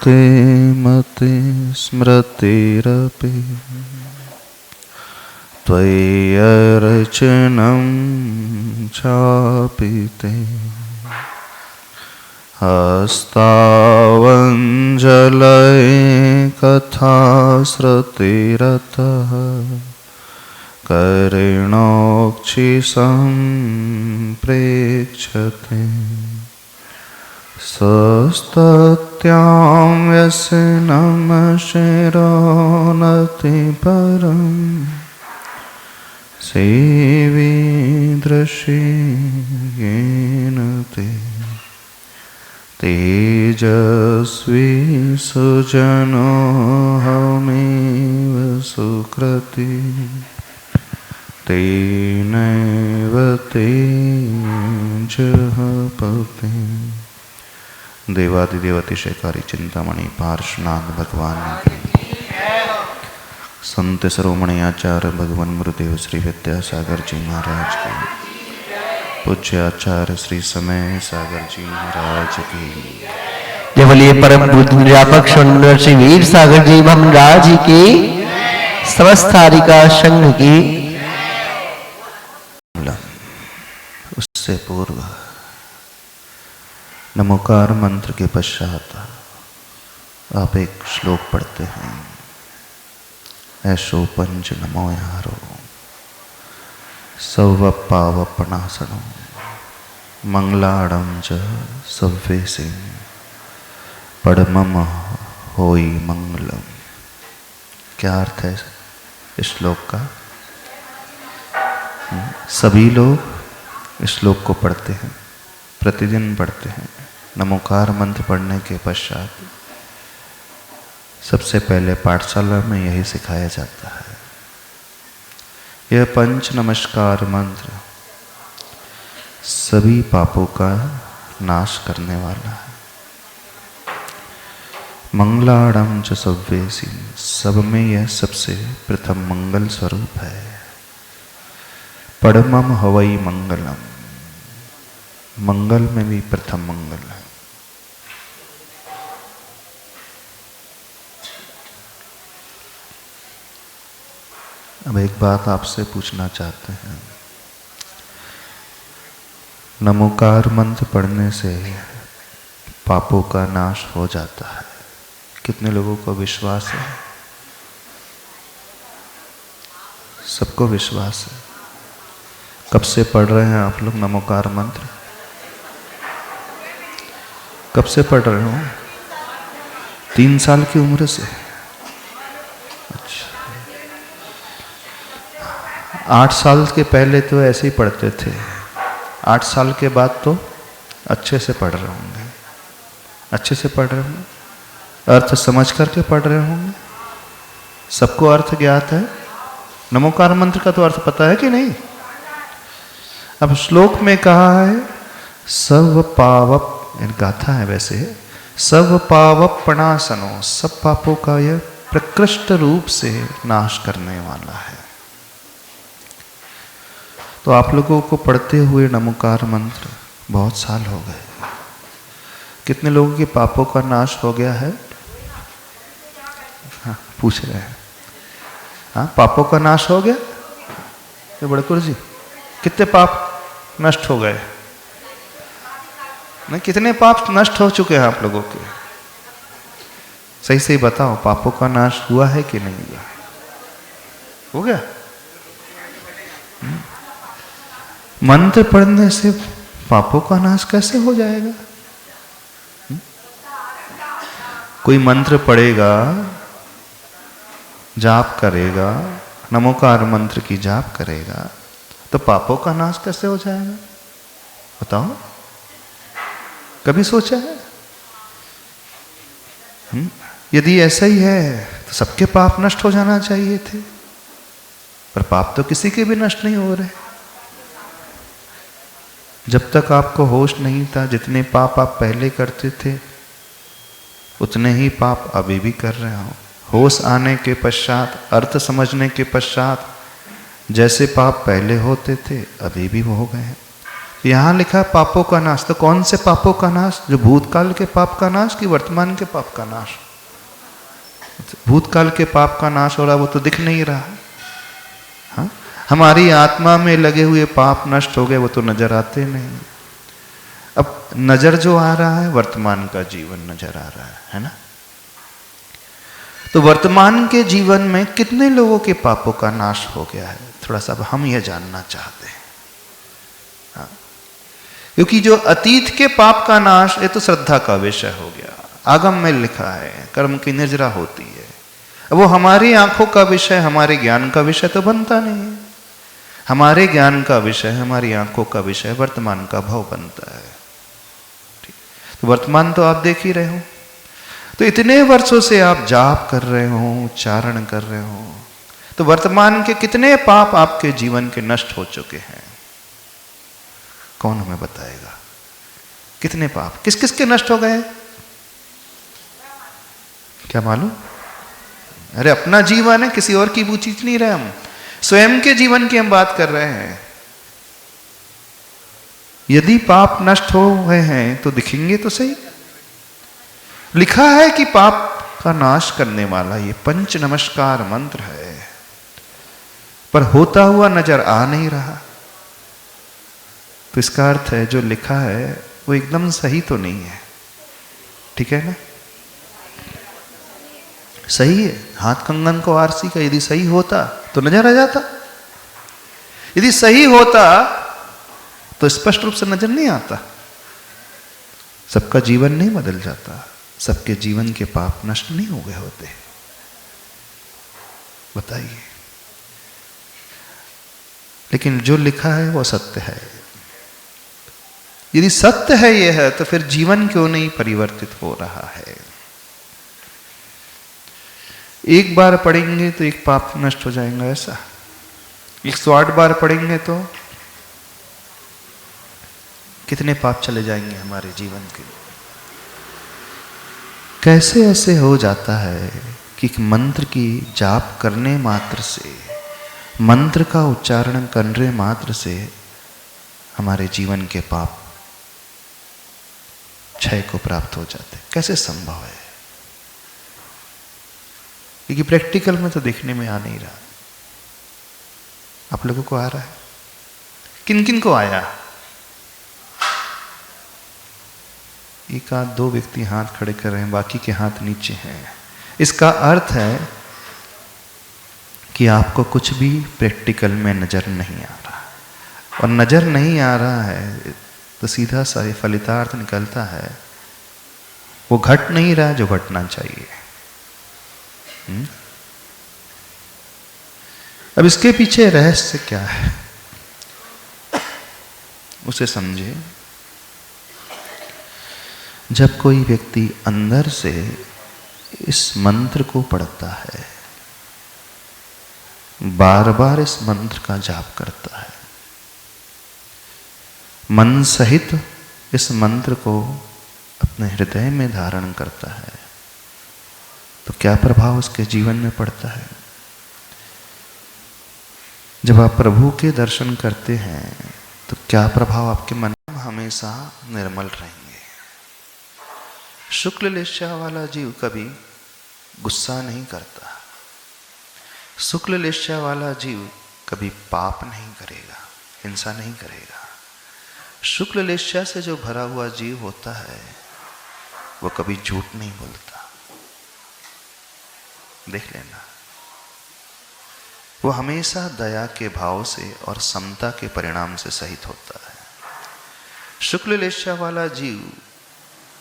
ते मति स्मृतिरपि त्वय्यर्चनं चापि ते हस्तावञ्जलये कथाश्रुतिरतः करेणोक्षिसम्प्रेक्ष्यते सस्तत्यां व्यसनं शिरोनतिपरं सेवीदृशि येन ते तेजस्वी सुजनोऽहमेव सुकृती तेनैव तेजः पते। देवादिदेव अतिशयकारी चिंतामणि पार्श्वनाथ भगवान संत शिरोमणि आचार्य भगवान गुरुदेव श्री विद्यासागर जी महाराज की, पूज्य आचार्य श्री समय सागर जी महाराज की, जय बोलिए परम पूज्य व्यापक सुंदर श्री वीर सागर जी महाराज की, समस्त हारिका संघ की। उससे पूर्व नमोकार मंत्र के पश्चात आप एक श्लोक पढ़ते हैं। ऐशो पंच नमो यारो सव पावपनासनो मंगलाड़म च सव्वेसी पड़मम होई मंगलम। क्या अर्थ है इस श्लोक का? सभी लोग इस श्लोक को पढ़ते हैं, प्रतिदिन पढ़ते हैं। नमोकार मंत्र पढ़ने के पश्चात सबसे पहले पाठशाला में यही सिखाया जाता है। यह पंच नमस्कार मंत्र सभी पापों का नाश करने वाला है। मंगलाड़म च सव्वेसी, सब में यह सबसे प्रथम मंगल स्वरूप है। पड़मम हवई मंगलम, मंगल में भी प्रथम मंगल है। अब एक बात आपसे पूछना चाहते हैं, नमोकार मंत्र पढ़ने से पापों का नाश हो जाता है। कितने लोगों को विश्वास है? सबको विश्वास है। कब से पढ़ रहे हैं आप लोग नमोकार मंत्र? कब से पढ़ रहे हो? 3 साल की उम्र से? अच्छा, 8 साल के पहले तो ऐसे ही पढ़ते थे, 8 साल के बाद तो अच्छे से पढ़ रहे होंगे। अच्छे से पढ़ रहे होंगे, अर्थ समझ करके पढ़ रहे होंगे। सबको अर्थ ज्ञात है। नमोकार मंत्र का तो अर्थ पता है कि नहीं? अब श्लोक में कहा है सर्व पावप, गाथा है वैसे, सर्व पावपणासनो, सब पापों का यह प्रकृष्ट रूप से नाश करने वाला है। तो आप लोगों को पढ़ते हुए नमोकार मंत्र बहुत साल हो गए। कितने लोगों के पापों का नाश हो गया है? हाँ, पूछ रहे हैं। हाँ, पापों का नाश हो गया? तो बड़कुर जी, कितने पाप नष्ट हो गए? नहीं, कितने पाप नष्ट हो चुके हैं आप लोगों के? सही सही बताओ, पापों का नाश हुआ है कि नहीं हुआ? हो गया? मंत्र पढ़ने से पापों का नाश कैसे हो जाएगा? कोई मंत्र पढ़ेगा, जाप करेगा, नमोकार मंत्र की जाप करेगा, तो पापों का नाश कैसे हो जाएगा? बताओ, कभी सोचा है? यदि ऐसा ही है तो सबके पाप नष्ट हो जाना चाहिए थे, पर पाप तो किसी के भी नष्ट नहीं हो रहे। जब तक आपको होश नहीं था, जितने पाप आप पहले करते थे उतने ही पाप अभी भी कर रहे हो। होश आने के पश्चात, अर्थ समझने के पश्चात जैसे पाप पहले होते थे अभी भी वो हो गए। यहां लिखा पापों का नाश, तो कौन से पापों का नाश? जो भूतकाल के पाप का नाश कि वर्तमान के पाप का नाश? भूतकाल के पाप का नाश हो रहा, वो तो दिख नहीं रहा। हाँ? हमारी आत्मा में लगे हुए पाप नष्ट हो गए, वो तो नजर आते नहीं। अब नजर जो आ रहा है, वर्तमान का जीवन नजर आ रहा है ना? तो वर्तमान के जीवन में कितने लोगों के पापों का नाश हो गया है, थोड़ा सा हम यह जानना चाहते हैं। हाँ? क्योंकि जो अतीत के पाप का नाश, ये तो श्रद्धा का विषय हो गया, आगम में लिखा है कर्म की निर्जरा होती है। अब वो हमारी आंखों का विषय, हमारे ज्ञान का विषय तो बनता नहीं है। हमारे ज्ञान का विषय, हमारी आंखों का विषय वर्तमान का भाव बनता है। तो वर्तमान तो आप देख ही रहे हो। तो इतने वर्षों से आप जाप कर रहे हो, उच्चारण कर रहे हो, तो वर्तमान के कितने पाप आपके जीवन के नष्ट हो चुके हैं? कौन हमें बताएगा? कितने पाप किस किस के नष्ट हो गए? क्या मालूम? अरे अपना जीवन है, किसी और की पूछी नहीं रहे हम, स्वयं के जीवन की हम बात कर रहे हैं। यदि पाप नष्ट हो गए हैं तो दिखेंगे तो सही। लिखा है कि पाप का नाश करने वाला ये पंच नमस्कार मंत्र है, पर होता हुआ नजर आ नहीं रहा। तो इसका अर्थ है जो लिखा है वो एकदम सही तो नहीं है। ठीक है ना? सही है। हाथ कंगन को आरसी का यदि सही होता तो नजर आ जाता। यदि सही होता तो स्पष्ट रूप से नजर नहीं आता। सबका जीवन नहीं बदल जाता, सबके जीवन के पाप नष्ट नहीं हो गए होते। बताइए। लेकिन जो लिखा है वो सत्य है। यदि सत्य है यह है, तो फिर जीवन क्यों नहीं परिवर्तित हो रहा है? एक बार पढ़ेंगे तो एक पाप नष्ट हो जाएगा ऐसा? 108 बार पढ़ेंगे तो कितने पाप चले जाएंगे हमारे जीवन के? कैसे ऐसे हो जाता है कि मंत्र की जाप करने मात्र से, मंत्र का उच्चारण करने मात्र से हमारे जीवन के पाप क्षय को प्राप्त हो जाते? कैसे संभव है? क्योंकि प्रैक्टिकल में तो देखने में आ नहीं रहा। आप लोगों को आ रहा है? किन किन को आया? एक आध दो व्यक्ति हाथ खड़े कर रहे हैं, बाकी के हाथ नीचे हैं। इसका अर्थ है कि आपको कुछ भी प्रैक्टिकल में नजर नहीं आ रहा, और नजर नहीं आ रहा है तो सीधा सा फलितार्थ निकलता है वो घट नहीं रहा जो घटना चाहिए। अब इसके पीछे रहस्य क्या है उसे समझे। जब कोई व्यक्ति अंदर से इस मंत्र को पढ़ता है, बार बार इस मंत्र का जाप करता है, मन सहित इस मंत्र को अपने हृदय में धारण करता है, तो क्या प्रभाव उसके जीवन में पड़ता है? जब आप प्रभु के दर्शन करते हैं तो क्या प्रभाव आपके मन में? हमेशा निर्मल रहेंगे। शुक्ल लेस्या वाला जीव कभी गुस्सा नहीं करता। शुक्ल लेस्या वाला जीव कभी पाप नहीं करेगा, हिंसा नहीं करेगा। शुक्ल लेस्या से जो भरा हुआ जीव होता है वो कभी झूठ नहीं बोलता। देख लेना, वो हमेशा दया के भाव से और समता के परिणाम से सहित होता है। शुक्ल लेस्या वाला जीव,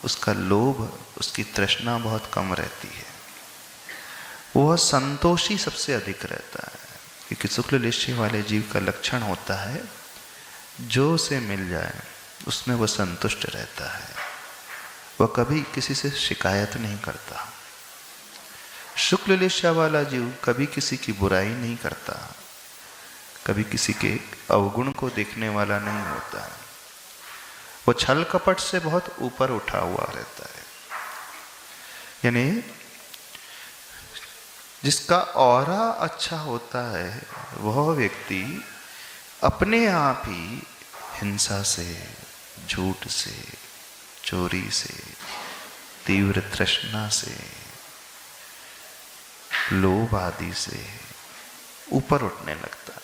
उसका लोभ, उसकी तृष्णा बहुत कम रहती है। वह संतोषी सबसे अधिक रहता है, क्योंकि शुक्ल लेस्या वाले जीव का लक्षण होता है जो उसे मिल जाए उसमें वह संतुष्ट रहता है। वह कभी किसी से शिकायत नहीं करता। शुक्ल लेस्या वाला जीव कभी किसी की बुराई नहीं करता, कभी किसी के अवगुण को देखने वाला नहीं होता। वो छल कपट से बहुत ऊपर उठा हुआ रहता है। यानी जिसका ऑरा अच्छा होता है वह व्यक्ति अपने आप ही हिंसा से, झूठ से, चोरी से, तीव्र तृष्णा से, लोभ आदि से ऊपर उठने लगता है।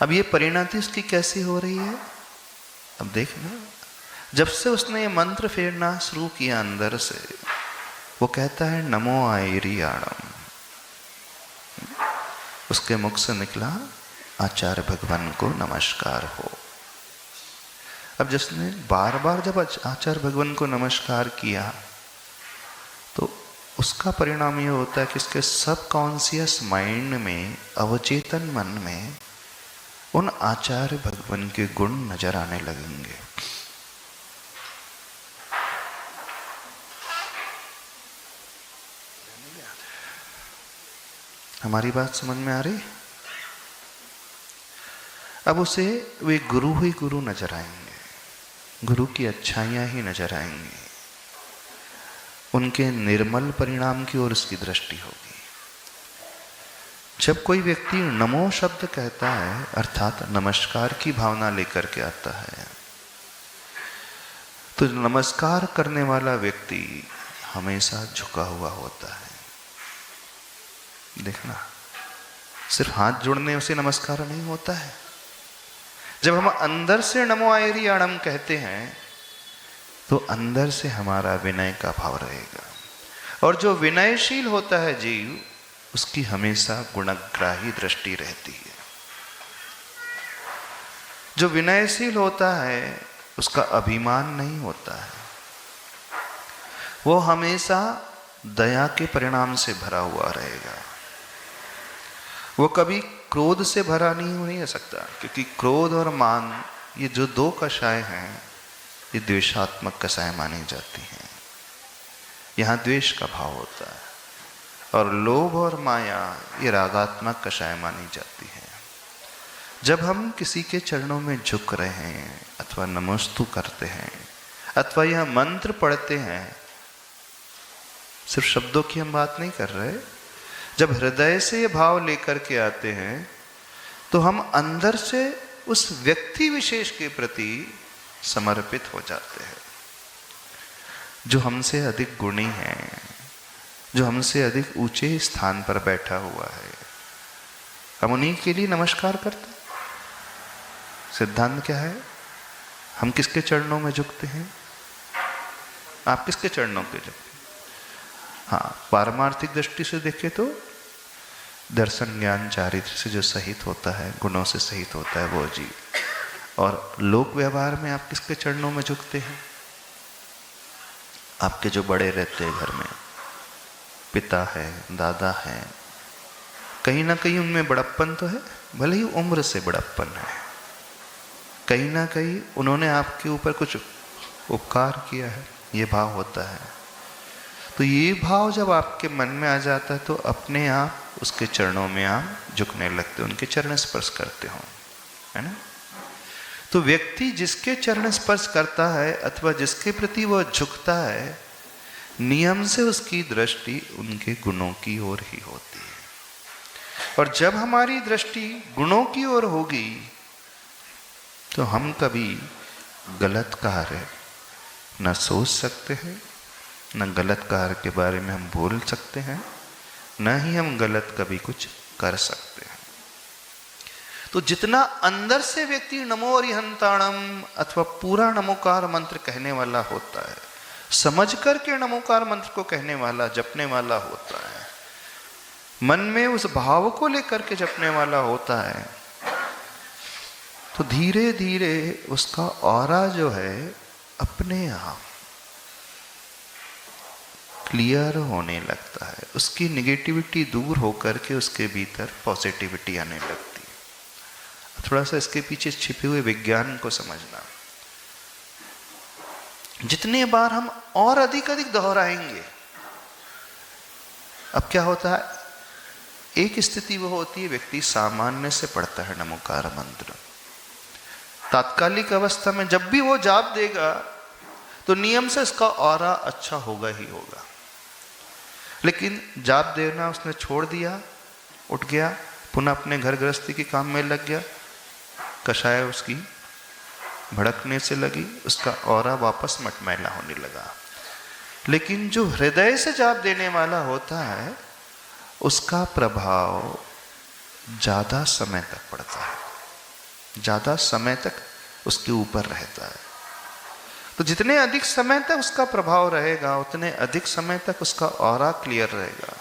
अब ये परिणति उसकी कैसी हो रही है? अब देखना, जब से उसने ये मंत्र फेरना शुरू किया अंदर से, वो कहता है नमो आयरियाणम, उसके मुख से निकला आचार्य भगवान को नमस्कार हो। अब जिसने बार बार जब आचार्य भगवान को नमस्कार किया तो उसका परिणाम ये होता है कि इसके सबकॉन्शियस माइंड में, अवचेतन मन में उन आचार्य भगवान के गुण नजर आने लगेंगे। हमारी बात समझ में आ रही? अब उसे वे गुरु ही गुरु नजर आएंगे, गुरु की अच्छाइयां ही नजर आएंगी, उनके निर्मल परिणाम की ओर उसकी दृष्टि होगी। जब कोई व्यक्ति नमो शब्द कहता है, अर्थात नमस्कार की भावना लेकर के आता है, तो नमस्कार करने वाला व्यक्ति हमेशा झुका हुआ होता है। देखना, सिर्फ हाथ जोड़ने से नमस्कार नहीं होता है। जब हम अंदर से नमो आयरियाणम कहते हैं तो अंदर से हमारा विनय का भाव रहेगा, और जो विनयशील होता है जीव, उसकी हमेशा गुणग्राही दृष्टि रहती है। जो विनयशील होता है उसका अभिमान नहीं होता है, वो हमेशा दया के परिणाम से भरा हुआ रहेगा। वो कभी क्रोध से भरा नहीं हो सकता, क्योंकि क्रोध और मान, ये जो दो कषाय हैं, ये द्वेषात्मक कषाय मानी जाती हैं। यहाँ द्वेष का भाव होता है, और लोभ और माया ये रागात्मक कषाय मानी जाती है। जब हम किसी के चरणों में झुक रहे हैं, अथवा नमस्तु करते हैं, अथवा यह मंत्र पढ़ते हैं, सिर्फ शब्दों की हम बात नहीं कर रहे, जब हृदय से ये भाव लेकर के आते हैं तो हम अंदर से उस व्यक्ति विशेष के प्रति समर्पित हो जाते हैं, जो हमसे अधिक गुणी है, जो हमसे अधिक ऊंचे स्थान पर बैठा हुआ है। हम उन्हीं के लिए नमस्कार करते हैं। सिद्धांत क्या है? हम किसके चरणों में झुकते हैं? आप किसके चरणों के झुकते हैं? हाँ, पारमार्थिक दृष्टि से देखें तो दर्शन ज्ञान चारित्र से जो सहित होता है, गुणों से सहित होता है, वो जीव। और लोक व्यवहार में आप किसके चरणों में झुकते हैं? आपके जो बड़े रहते हैं घर में, पिता है, दादा है, कहीं ना कहीं उनमें बड़प्पन तो है, भले ही उम्र से बड़प्पन है, कहीं ना कहीं उन्होंने आपके ऊपर कुछ उपकार किया है, ये भाव होता है। तो ये भाव जब आपके मन में आ जाता है तो अपने आप उसके चरणों में आप झुकने लगते हो, उनके चरण स्पर्श करते हो, है ना। तो व्यक्ति जिसके चरण स्पर्श करता है अथवा जिसके प्रति वह झुकता है, नियम से उसकी दृष्टि उनके गुणों की ओर ही होती है। और जब हमारी दृष्टि गुणों की ओर होगी तो हम कभी गलत कार्य न सोच सकते हैं, न गलत कार्य के बारे में हम बोल सकते हैं, न ही हम गलत कभी कुछ कर सकते हैं। तो जितना अंदर से व्यक्ति नमो अरिहंताणम अथवा पूरा नमोकार मंत्र कहने वाला होता है, समझ करके नमोकार मंत्र को कहने वाला, जपने वाला होता है, मन में उस भाव को लेकर के जपने वाला होता है, तो धीरे धीरे उसका ऑरा जो है अपने आप क्लियर होने लगता है। उसकी निगेटिविटी दूर होकर के उसके भीतर पॉजिटिविटी आने लगती है। थोड़ा सा इसके पीछे छिपे हुए विज्ञान को समझना, जितने बार हम और अधिक अधिक दोहराएंगे, अब क्या होता है, एक स्थिति वो होती है, व्यक्ति सामान्य से पढ़ता है नमोकार मंत्र, तात्कालिक अवस्था में जब भी वो जाप देगा तो नियम से इसका ऑरा अच्छा होगा ही होगा। लेकिन जाप देना उसने छोड़ दिया, उठ गया, पुनः अपने घर गृहस्थी के काम में लग गया, कषाय उसकी भड़कने से लगी, उसका ऑरा वापस मटमैला होने लगा। लेकिन जो हृदय से जाप देने वाला होता है उसका प्रभाव ज़्यादा समय तक पड़ता है, ज़्यादा समय तक उसके ऊपर रहता है। तो जितने अधिक समय तक उसका प्रभाव रहेगा उतने अधिक समय तक उसका ऑरा क्लियर रहेगा,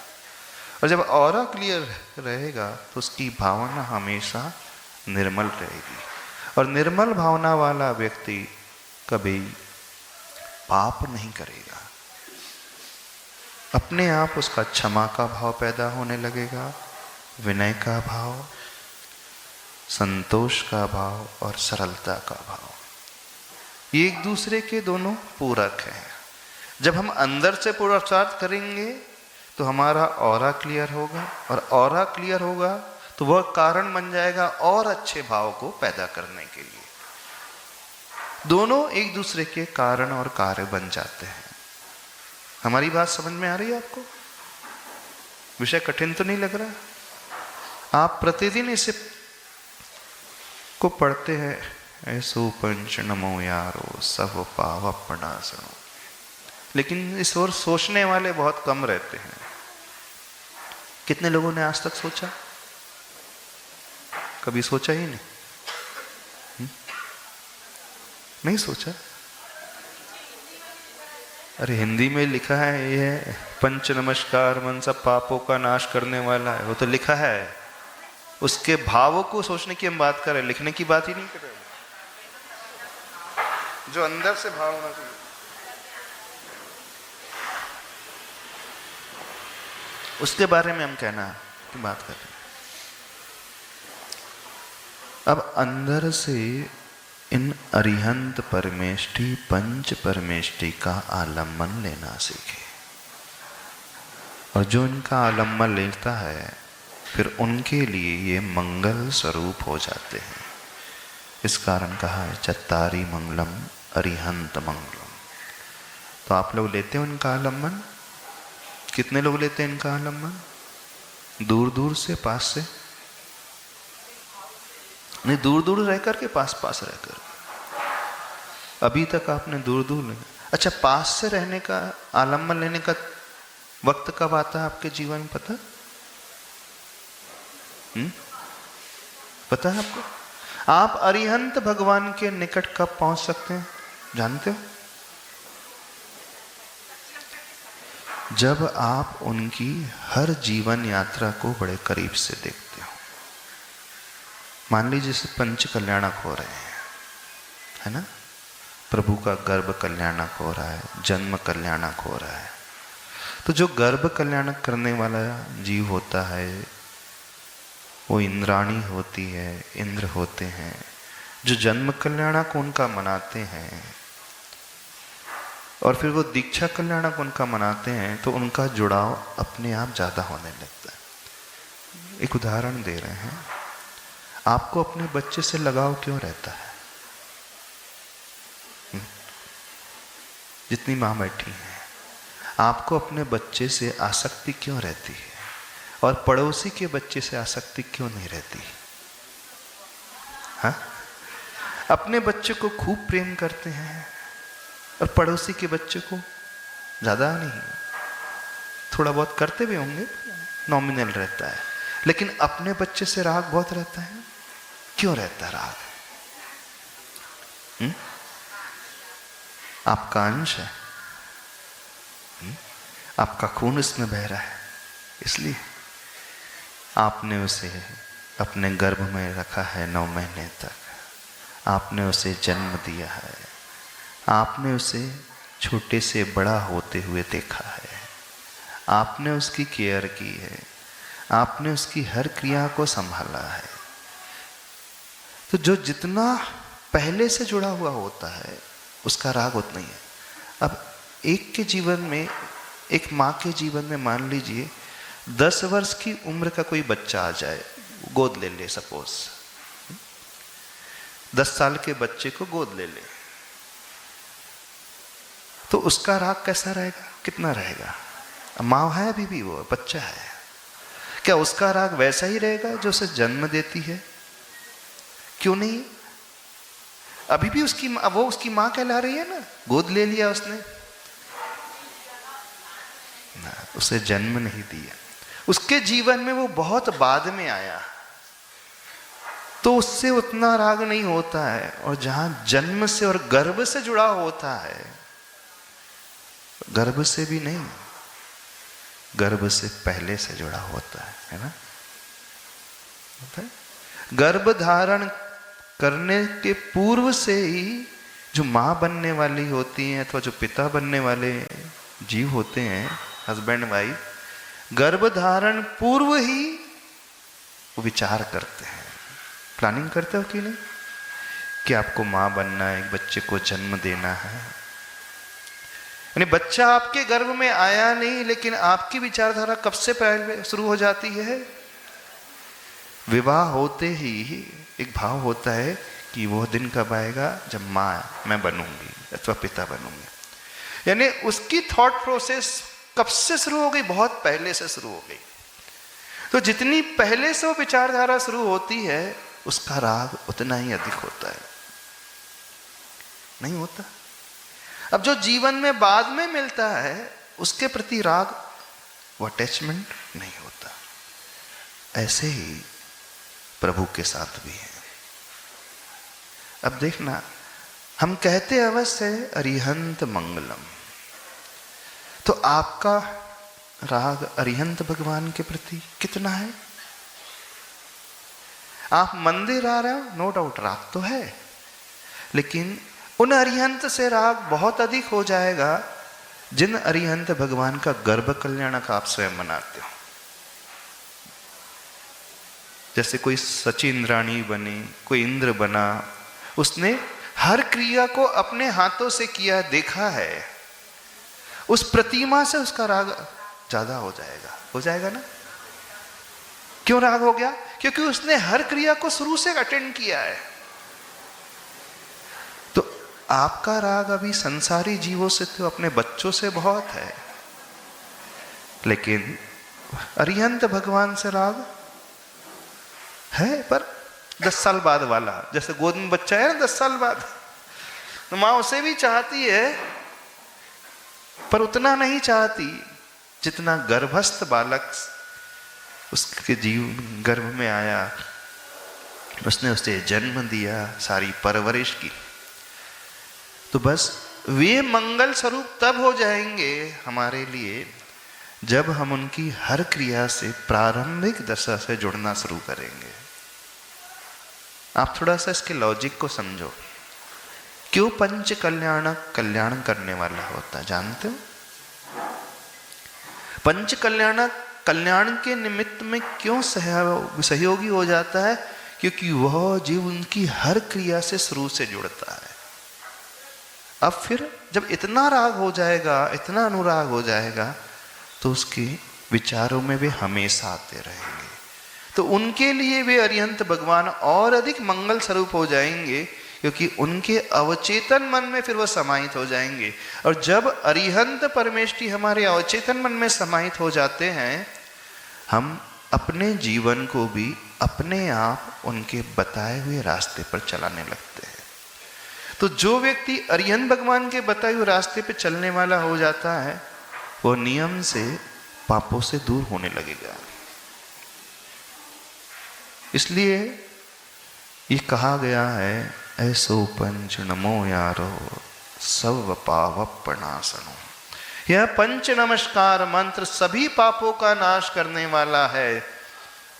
और जब ऑरा क्लियर रहेगा तो उसकी भावना हमेशा निर्मल रहेगी। और निर्मल भावना वाला व्यक्ति कभी पाप नहीं करेगा। अपने आप उसका क्षमा का भाव पैदा होने लगेगा, विनय का भाव, संतोष का भाव और सरलता का भाव। ये एक दूसरे के दोनों पूरक हैं। जब हम अंदर से पुरुषार्थ करेंगे तो हमारा ऑरा क्लियर होगा, और ऑरा क्लियर होगा तो वह कारण बन जाएगा और अच्छे भाव को पैदा करने के लिए। दोनों एक दूसरे के कारण और कार्य बन जाते हैं। हमारी बात समझ में आ रही है आपको? विषय कठिन तो नहीं लग रहा? आप प्रतिदिन इसे को पढ़ते हैं, ऐसो पंच नमो यारो सब पावपनासनो। लेकिन इस ओर सोचने वाले बहुत कम रहते हैं। कितने लोगों ने आज तक सोचा? कभी सोचा ही नहीं? नहीं सोचा? अरे हिंदी में लिखा है ये पंच नमस्कार मन सब पापों का नाश करने वाला है, वो तो लिखा है। उसके भावों को सोचने की हम बात कर रहे हैं, लिखने की बात ही नहीं कर रहे। जो अंदर से भाव होना चाहिए। उसके बारे में हम कहना की बात कर रहे हैं। अब अंदर से इन अरिहंत परमेष्टि पंच परमेष्टि का आलम्बन लेना सीखे, और जो इनका आलम्बन लेता है फिर उनके लिए ये मंगल स्वरूप हो जाते हैं। इस कारण कहा है चत्तारी मंगलम अरिहंत मंगलम। तो आप लोग लेते हो इनका आलम्बन? कितने लोग लेते हैं इनका आलम्बन? दूर दूर से, पास से? नहीं, दूर दूर रह करके, पास पास रह कर। अभी तक आपने दूर दूर नहीं। अच्छा, पास से रहने का, आलम्बन लेने का वक्त कब आता है आपके जीवन में, पता? पता है आपको? आप अरिहंत भगवान के निकट कब पहुंच सकते हैं जानते हो? जब आप उनकी हर जीवन यात्रा को बड़े करीब से देखते हो। मान लीजिए जैसे पंच कल्याणक हो रहे हैं, है ना? प्रभु का गर्भ कल्याणक हो रहा है, जन्म कल्याणक हो रहा है। तो जो गर्भ कल्याणक करने वाला जीव होता है वो इंद्राणी होती है, इंद्र होते हैं। जो जन्म कल्याणक उनका मनाते हैं और फिर वो दीक्षा कल्याणक उनका मनाते हैं, तो उनका जुड़ाव अपने आप ज़्यादा होने लगता है। एक उदाहरण दे रहे हैं। आपको अपने बच्चे से लगाव क्यों रहता है? जितनी माँ बैठी हैं, आपको अपने बच्चे से आसक्ति क्यों रहती है और पड़ोसी के बच्चे से आसक्ति क्यों नहीं रहती? हाँ? अपने बच्चे को खूब प्रेम करते हैं और पड़ोसी के बच्चे को ज़्यादा नहीं, थोड़ा बहुत करते भी होंगे, नॉमिनल रहता है। लेकिन अपने बच्चे से राग बहुत रहता है। क्यों रहता है राग? आपका अंश है, आपका खून इसमें बह रहा है, इसलिए आपने उसे अपने गर्भ में रखा है 9 महीने तक। आपने उसे जन्म दिया है, आपने उसे छोटे से बड़ा होते हुए देखा है, आपने उसकी केयर की है, आपने उसकी हर क्रिया को संभाला है। तो जो जितना पहले से जुड़ा हुआ होता है उसका राग उतना ही है। अब एक के जीवन में, एक माँ के जीवन में मान लीजिए 10 वर्ष की उम्र का कोई बच्चा आ जाए, गोद ले ले, सपोज 10 साल के बच्चे को गोद ले ले, तो उसका राग कैसा रहेगा? कितना रहेगा? माँ है अभी भी, वो बच्चा है। क्या उसका राग वैसा ही रहेगा जो उसे जन्म देती है? क्यों नहीं? अभी भी वो उसकी माँ कहला रही है ना, गोद ले लिया उसने ना, उसे जन्म नहीं दिया। उसके जीवन में वो बहुत बाद में आया, तो उससे उतना राग नहीं होता है। और जहां जन्म से और गर्भ से जुड़ा होता है, गर्भ से भी नहीं, गर्भ से पहले से जुड़ा होता है ना। गर्भ धारण करने के पूर्व से ही जो माँ बनने वाली होती हैं अथवा जो पिता बनने वाले जीव होते हैं, हस्बैंड वाइफ, गर्भ धारण पूर्व ही वो विचार करते हैं, प्लानिंग करते हो कि नहीं, कि आपको माँ बनना है, एक बच्चे को जन्म देना है। यानी बच्चा आपके गर्भ में आया नहीं, लेकिन आपकी विचारधारा कब से पहले शुरू हो जाती है? विवाह होते ही एक भाव होता है कि वो दिन कब आएगा जब मैं बनूंगी अथवा पिता बनूंगी। यानी उसकी थॉट प्रोसेस कब से शुरू हो गई? बहुत पहले से शुरू हो गई। तो जितनी पहले से वो विचारधारा शुरू होती है, उसका राग उतना ही अधिक होता है। नहीं होता? अब जो जीवन में बाद में मिलता है, उसके प्रति राग, वो अटैचमेंट नहीं होता। ऐसे ही प्रभु के साथ भी है। अब देखना, हम कहते अवश्य है अरिहंत मंगलम, तो आपका राग अरिहंत भगवान के प्रति कितना है? आप मंदिर आ रहे हो, नो डाउट राग तो है, लेकिन उन अरिहंत से राग बहुत अधिक हो जाएगा जिन अरिहंत भगवान का गर्भ कल्याण का आप स्वयं मनाते हो। जैसे कोई सची इंद्राणी बनी, कोई इंद्र बना, उसने हर क्रिया को अपने हाथों से किया, देखा है, उस प्रतिमा से उसका राग ज्यादा हो जाएगा ना। क्यों राग हो गया? क्योंकि उसने हर क्रिया को शुरू से अटेंड किया है। तो आपका राग अभी संसारी जीवों से, तो अपने बच्चों से बहुत है, लेकिन अरिहंत भगवान से राग है, पर 10 साल बाद वाला। जैसे गोद में बच्चा है ना 10 साल बाद, तो माँ उसे भी चाहती है, पर उतना नहीं चाहती जितना गर्भस्थ बालक उसके जीव गर्भ में आया, उसने उसे जन्म दिया, सारी परवरिश की। तो बस वे मंगल स्वरूप तब हो जाएंगे हमारे लिए जब हम उनकी हर क्रिया से प्रारंभिक दशा से जुड़ना शुरू करेंगे। आप थोड़ा सा इसके लॉजिक को समझो। क्यों पंच कल्याण करने वाला होता है, जानते हो? पंच कल्याण के निमित्त में क्यों सहयोगी हो जाता है? क्योंकि वह जीव उनकी हर क्रिया से शुरू से जुड़ता है। अब फिर जब इतना राग हो जाएगा, इतना अनुराग हो जाएगा, तो उसके विचारों में वे हमेशा आते रहेंगे। तो उनके लिए वे अरिहंत भगवान और अधिक मंगल स्वरूप हो जाएंगे, क्योंकि उनके अवचेतन मन में फिर वह समाहित हो जाएंगे। और जब अरिहंत परमेष्ठी हमारे अवचेतन मन में समाहित हो जाते हैं, हम अपने जीवन को भी अपने आप उनके बताए हुए रास्ते पर चलाने लगते हैं। तो जो व्यक्ति अरिहंत भगवान के बताए हुए रास्ते पर चलने वाला हो जाता है, वो नियम से पापों से दूर होने लगेगा। इसलिए ये कहा गया है, ऐसो पंच नमो यारो सब पावपनाशनो। यह पंच नमस्कार मंत्र सभी पापों का नाश करने वाला है।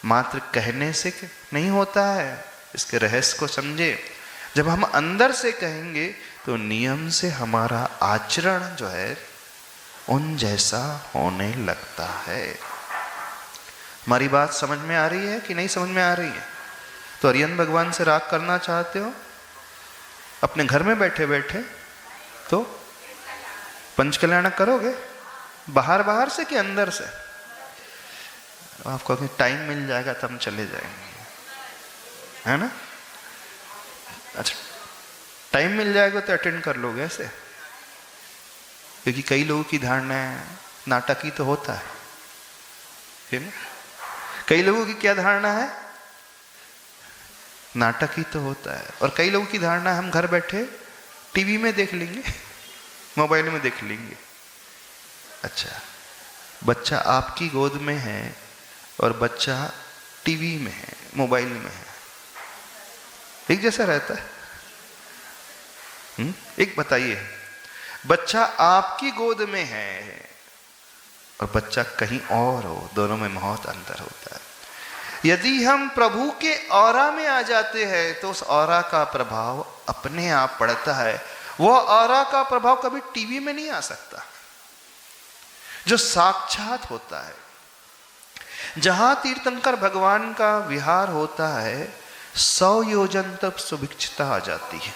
मात्र कहने से नहीं होता है, इसके रहस्य को समझे। जब हम अंदर से कहेंगे तो नियम से हमारा आचरण जो है उन जैसा होने लगता है। हमारी बात समझ में आ रही है कि नहीं समझ में आ रही है? तो अरिहंत भगवान से राग करना चाहते हो अपने घर में बैठे बैठे, तो पंच कल्याण करोगे, बाहर से कि अंदर से? आपको अगर टाइम मिल जाएगा तब हम चले जाएंगे, है ना? अच्छा, टाइम मिल जाएगा तो अटेंड कर लोगे ऐसे? क्योंकि कई लोगों की धारणा है नाटक ही तो होता है ना? कई लोगों की क्या धारणा है? नाटक ही तो होता है। और कई लोगों की धारणा हम घर बैठे टीवी में देख लेंगे, मोबाइल में देख लेंगे। अच्छा, बच्चा आपकी गोद में है और बच्चा टीवी में है, मोबाइल में है, एक जैसा रहता है? एक बताइए, बच्चा आपकी गोद में है और बच्चा कहीं और हो, दोनों में बहुत अंतर होता है। यदि हम प्रभु के ऑरा में आ जाते हैं तो उस ऑरा का प्रभाव अपने आप पड़ता है। वो ऑरा का प्रभाव कभी टीवी में नहीं आ सकता। जो साक्षात होता है, जहां तीर्थंकर भगवान का विहार होता है, 100 योजन तक सुभिक्षता आ जाती है।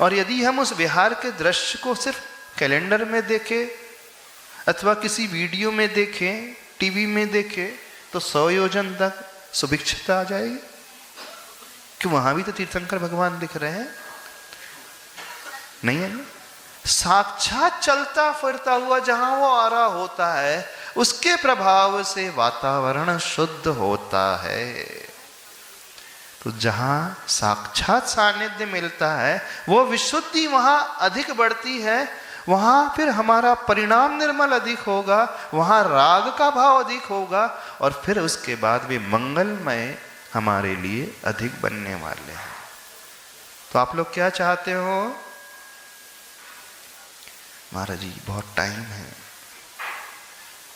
और यदि हम उस विहार के दृश्य को सिर्फ कैलेंडर में देखें अथवा किसी वीडियो में देखें, टीवी में देखें, तो 100 योजन तक सुभिक्षता आ जाएगी। कि वहां भी तो तीर्थंकर भगवान दिख रहे हैं, नहीं है ना? साक्षात चलता फिरता हुआ जहां वो आ रहा होता है, उसके प्रभाव से वातावरण शुद्ध होता है। तो जहां साक्षात सानिध्य मिलता है, वो विशुद्धि वहां अधिक बढ़ती है। वहां फिर हमारा परिणाम निर्मल अधिक होगा, वहां राग का भाव अधिक होगा, और फिर उसके बाद वे मंगलमय हमारे लिए अधिक बनने वाले हैं। तो आप लोग क्या चाहते हो? महाराज जी बहुत टाइम है।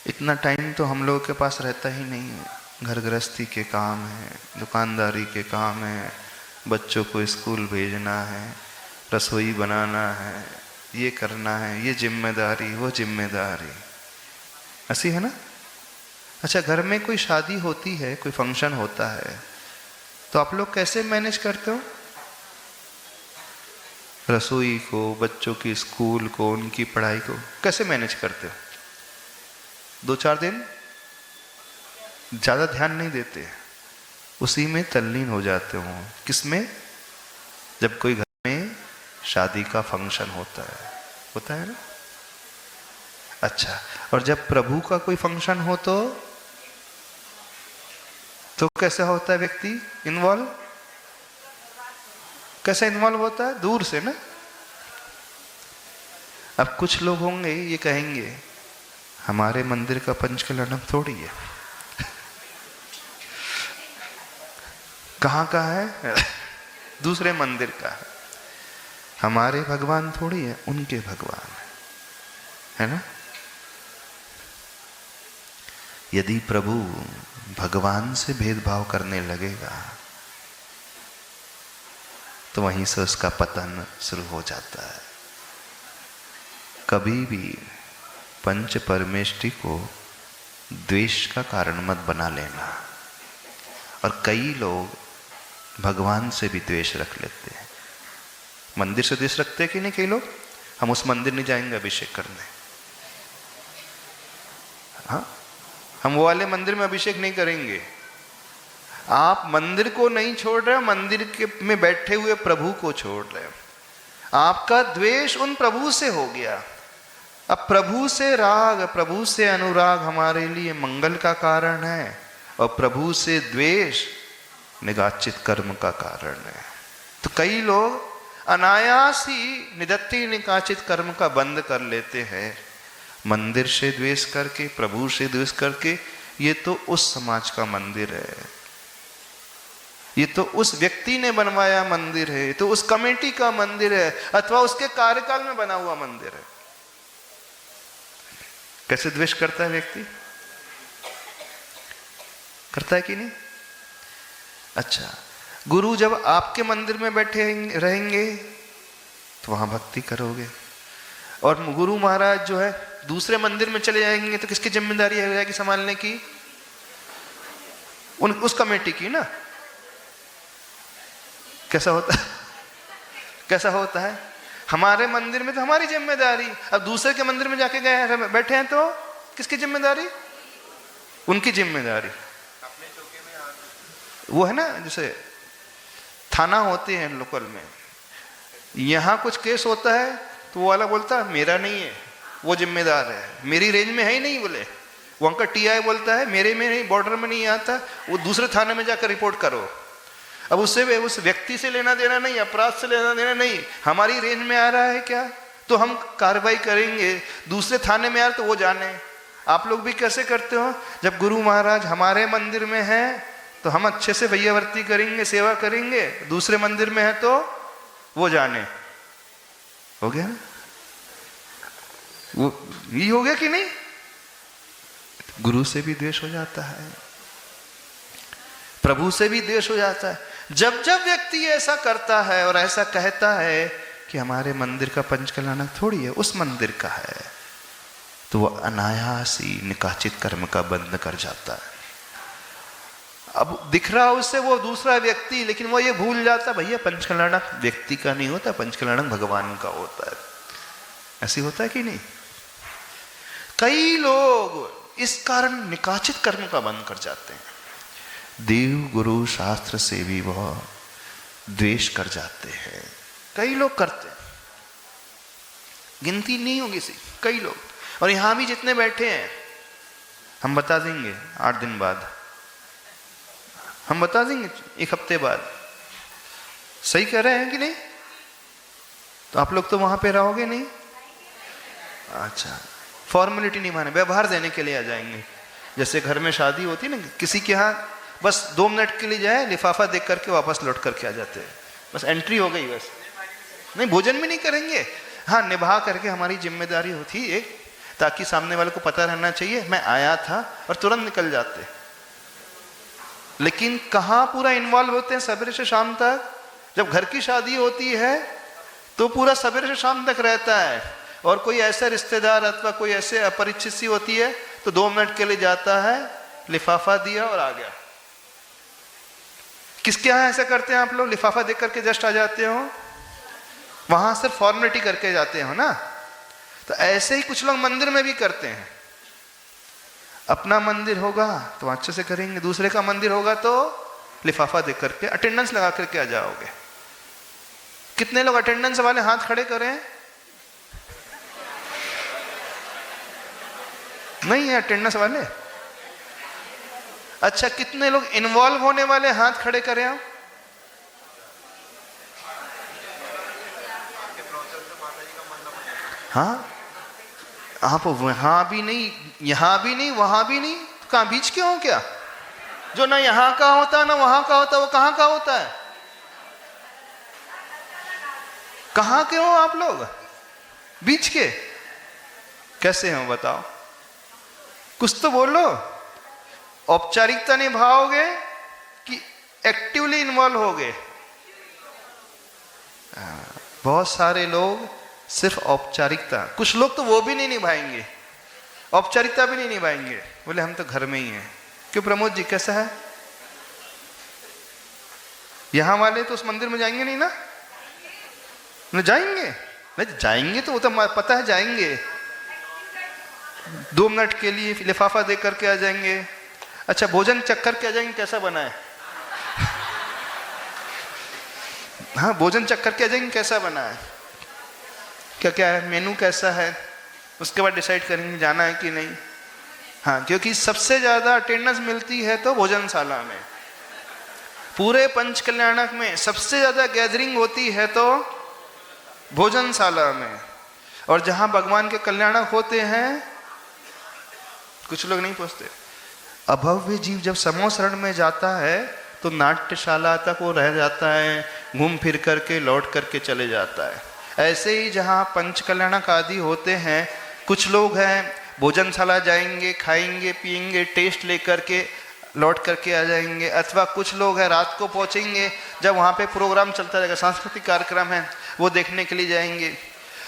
इतना टाइम तो हम लोगों के पास रहता ही नहीं है। घर गृहस्थी के काम है, दुकानदारी के काम है, बच्चों को स्कूल भेजना है, रसोई बनाना है, ये करना है, ये जिम्मेदारी, वो जिम्मेदारी, ऐसी है ना? अच्छा, घर में कोई शादी होती है, कोई फंक्शन होता है, तो आप लोग कैसे मैनेज करते हो? रसोई को, बच्चों की स्कूल को, उनकी पढ़ाई को कैसे मैनेज करते हो? 2-4 दिन ज़्यादा ध्यान नहीं देते, उसी में तल्लीन हो जाते हो। किसमें? जब कोई घर में शादी का फंक्शन होता है ना? अच्छा, और जब प्रभु का कोई फंक्शन हो तो कैसे होता है व्यक्ति इन्वॉल्व? कैसे इन्वॉल्व होता है? दूर से ना। अब कुछ लोग होंगे ये कहेंगे, हमारे मंदिर का पंचकलनम थोड़ी है। कहाँ का है? दूसरे मंदिर का है। हमारे भगवान थोड़ी है, उनके भगवान है ना? यदि प्रभु भगवान से भेदभाव करने लगेगा तो वहीं से उसका पतन शुरू हो जाता है। कभी भी पंच परमेष्टि को द्वेष का कारण मत बना लेना। और कई लोग भगवान से भी द्वेष रख लेते हैं। मंदिर से द्वेष रखते हैं कि नहीं कई लोग? हम उस मंदिर नहीं जाएंगे अभिषेक करने, हाँ, हम वो वाले मंदिर में अभिषेक नहीं करेंगे। आप मंदिर को नहीं छोड़ रहे, मंदिर के में बैठे हुए प्रभु को छोड़ रहे हो। आपका द्वेष उन प्रभु से हो गया। अब प्रभु से राग, प्रभु से अनुराग हमारे लिए मंगल का कारण है, और प्रभु से द्वेष निगाचित कर्म का कारण है। तो कई लोग अनायास ही निदत्ति निकाचित कर्म का बंद कर लेते हैं, मंदिर से द्वेष करके, प्रभु से द्वेष करके। ये तो उस समाज का मंदिर है, ये तो उस व्यक्ति ने बनवाया मंदिर है, ये तो उस कमेटी का मंदिर है, अथवा उसके कार्यकाल में बना हुआ मंदिर है। कैसे द्वेष करता है व्यक्ति? करता है कि नहीं? अच्छा, गुरु जब आपके मंदिर में बैठे रहेंगे तो वहां भक्ति करोगे, और गुरु महाराज जो है दूसरे मंदिर में चले जाएंगे तो किसकी जिम्मेदारी हो जाएगी संभालने की? उस कमेटी की ना। कैसा होता है? कैसा होता है? हमारे मंदिर में तो हमारी जिम्मेदारी, अब दूसरे के मंदिर में जाके गए बैठे हैं तो किसकी जिम्मेदारी? उनकी जिम्मेदारी। वो है ना, जैसे थाना होते हैं लोकल में, यहां कुछ केस होता है तो वो वाला बोलता है मेरा नहीं है, वो जिम्मेदार है, मेरी रेंज में है ही नहीं बोले। वहां का टीआई बोलता है मेरे में नहीं, बॉर्डर में नहीं आता, वो दूसरे थाने में जाकर रिपोर्ट करो। अब उससे उस व्यक्ति से लेना देना नहीं, अपराध से लेना देना नहीं, हमारी रेंज में आ रहा है क्या तो हम कार्रवाई करेंगे। दूसरे थाने में आ रहा तो वो जाने। आप लोग भी कैसे करते हो, जब गुरु महाराज हमारे मंदिर में है तो हम अच्छे से भैयावर्ती करेंगे, सेवा करेंगे, दूसरे मंदिर में है तो वो जाने। हो गया वो, ये हो गया कि नहीं? गुरु से भी द्वेष हो जाता है, प्रभु से भी द्वेष हो जाता है। जब जब व्यक्ति ऐसा करता है और ऐसा कहता है कि हमारे मंदिर का पंच कल्याणक थोड़ी है, उस मंदिर का है, तो वो अनायास ही निकाचित कर्म का बंध कर जाता है। अब दिख रहा उससे वो दूसरा व्यक्ति, लेकिन वो ये भूल जाता भैया पंच कल्याणक व्यक्ति का नहीं होता, पंच कल्याणक भगवान का होता है। ऐसी होता है कि नहीं? कई लोग इस कारण निकाचित कर्म का बंध कर जाते हैं, देव गुरु शास्त्र से भी वह द्वेष कर जाते हैं। कई लोग करते हैं, गिनती नहीं होगी सी, कई लोग। और यहां भी जितने बैठे हैं हम बता देंगे 8 दिन बाद, हम बता देंगे 1 हफ्ते बाद। सही कह रहे हैं कि नहीं? तो आप लोग तो वहां पे रहोगे नहीं? अच्छा, फॉर्मेलिटी नहीं माने, व्यवहार देने के लिए आ जाएंगे। जैसे घर में शादी होती है ना, किसी के यहाँ बस 2 मिनट के लिए जाए, लिफाफा देख करके वापस लौट करके आ जाते हैं, बस एंट्री हो गई, बस नहीं भोजन भी नहीं करेंगे। हाँ, निभा करके हमारी जिम्मेदारी होती है एक, ताकि सामने वाले को पता रहना चाहिए मैं आया था, और तुरंत निकल जाते। लेकिन कहाँ पूरा इन्वॉल्व होते हैं सवेरे से शाम तक। जब घर की शादी होती है तो पूरा सवेरे से शाम तक रहता है, और कोई ऐसा रिश्तेदार अथवा कोई ऐसे अपरिचित सी होती है तो 2 मिनट के लिए जाता है, लिफाफा दिया और आ गया। किसके यहाँ ऐसा करते हैं आप लोग? लिफाफा देख करके जस्ट आ जाते हो, वहां सिर्फ फॉर्मेलिटी करके जाते हो ना। तो ऐसे ही कुछ लोग मंदिर में भी करते हैं। अपना मंदिर होगा तो अच्छे से करेंगे, दूसरे का मंदिर होगा तो लिफाफा देख करके अटेंडेंस लगा करके आ जाओगे। कितने लोग अटेंडेंस वाले हाथ खड़े करें? नहीं है अटेंडेंस वाले? अच्छा, कितने लोग इन्वॉल्व होने वाले हाथ खड़े करें आप? हाँ, आप वहां भी नहीं, यहां भी नहीं, वहां भी नहीं, तो कहां बीच के हो क्या? जो ना यहां का होता ना वहां का होता, वो कहां का होता है? कहां के हो आप लोग? बीच के कैसे हो बताओ? कुछ तो बोलो। औपचारिकता निभाओगे कि एक्टिवली इन्वॉल्व होगे? बहुत सारे लोग सिर्फ औपचारिकता, कुछ लोग तो वो भी नहीं निभाएंगे, औपचारिकता भी नहीं निभाएंगे, बोले हम तो घर में ही हैं। क्यों प्रमोद जी, कैसा है? यहां वाले तो उस मंदिर में जाएंगे नहीं ना? न जाएंगे? नहीं जाएंगे तो वो तो पता है जाएंगे, 2 मिनट के लिए लिफाफा दे करके आ जाएंगे। अच्छा, भोजन चख करके आ जाएंगे, कैसा बना है? हाँ, भोजन चख करके आ जाएंगे, कैसा बना है, क्या क्या है, मेनू कैसा है, उसके बाद डिसाइड करेंगे जाना है कि नहीं। हाँ, क्योंकि सबसे ज्यादा अटेंडेंस मिलती है तो भोजनशाला में। पूरे पंच कल्याणक में सबसे ज्यादा गैदरिंग होती है तो भोजनशाला में। और जहां भगवान के कल्याणक होते हैं, कुछ लोग नहीं पूछते। अभव्य जीव जब समूह शरण में जाता है तो नाट्यशाला तक वो रह जाता है, घूम फिर करके लौट करके चले जाता है। ऐसे ही जहाँ पंच कल्याणक आदि होते हैं, कुछ लोग हैं भोजनशाला जाएंगे, खाएंगे पिएंगे, टेस्ट लेकर के लौट करके आ जाएंगे। अथवा कुछ लोग हैं रात को पहुँचेंगे, जब वहाँ पे प्रोग्राम चलता रहेगा, सांस्कृतिक कार्यक्रम है, वो देखने के लिए जाएंगे।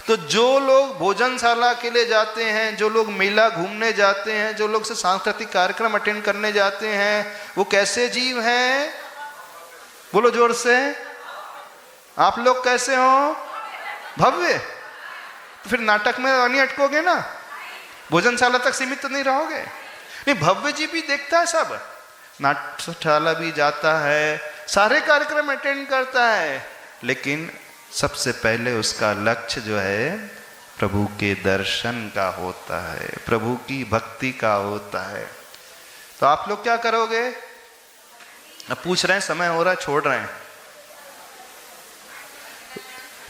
तो जो लोग भोजनशाला के लिए जाते हैं, जो लोग मेला घूमने जाते हैं, जो लोग से सांस्कृतिक कार्यक्रम अटेंड करने जाते हैं, वो कैसे जीव हैं? बोलो जोर से, आप लोग कैसे हो? भव्य। तो फिर नाटक में नहीं अटकोगे ना, भोजनशाला तक सीमित तो नहीं रहोगे। नहीं, भव्य जी भी देखता है, सब नाट्यशाला भी जाता है, सारे कार्यक्रम अटेंड करता है, लेकिन सबसे पहले उसका लक्ष्य जो है प्रभु के दर्शन का होता है, प्रभु की भक्ति का होता है। तो आप लोग क्या करोगे? अब पूछ रहे हैं समय हो रहा है, छोड़ रहे हैं।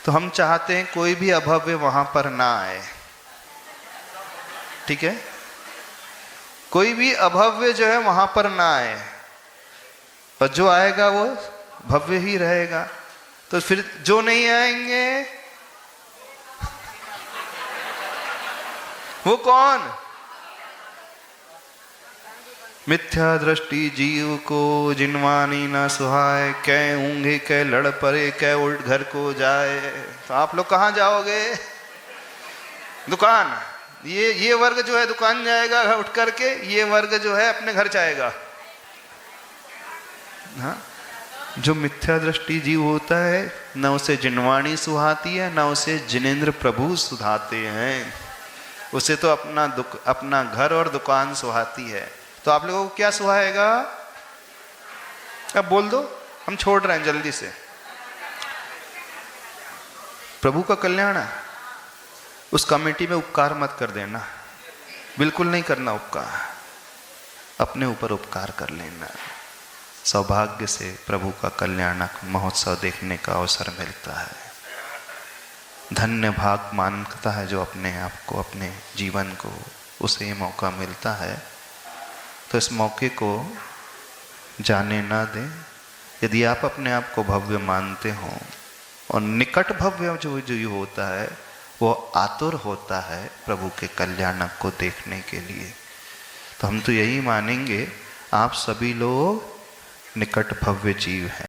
तो हम चाहते हैं कोई भी अभव्य वहां पर ना आए, ठीक है, कोई भी अभव्य जो है वहां पर ना आए, और जो आएगा वो भव्य ही रहेगा। तो फिर जो नहीं आएंगे वो कौन? मिथ्या दृष्टि जीव को जिनवानी ना सुहाए, कै ऊँघे कै लड़ पड़े कै उल्ट घर को जाए। तो आप लोग कहाँ जाओगे? दुकान। ये वर्ग जो है दुकान जाएगा उठ करके, ये वर्ग जो है अपने घर जाएगा। हाँ, जो मिथ्या दृष्टि जीव होता है न उसे जिनवाणी सुहाती है, न उसे जिनेंद्र प्रभु सुधाते हैं। उसे तो अपना घर और दुकान सुहाती है। तो आप लोगों को क्या सुहाएगा? अब बोल दो, हम छोड़ रहे हैं जल्दी से। प्रभु का कल्याण है। उस कमेटी में उपकार मत कर देना, बिल्कुल नहीं करना उपकार, अपने ऊपर उपकार कर लेना। सौभाग्य से प्रभु का कल्याणक महोत्सव देखने का अवसर मिलता है। धन्य भाग मानता है जो अपने आप को, अपने जीवन को उसे ये मौका मिलता है। तो इस मौके को जाने ना दें। यदि आप अपने आप को भव्य मानते हो, और निकट भव्य जो होता है वो आतुर होता है प्रभु के कल्याणक को देखने के लिए, तो हम तो यही मानेंगे आप सभी लोग निकट भव्य जीव हैं।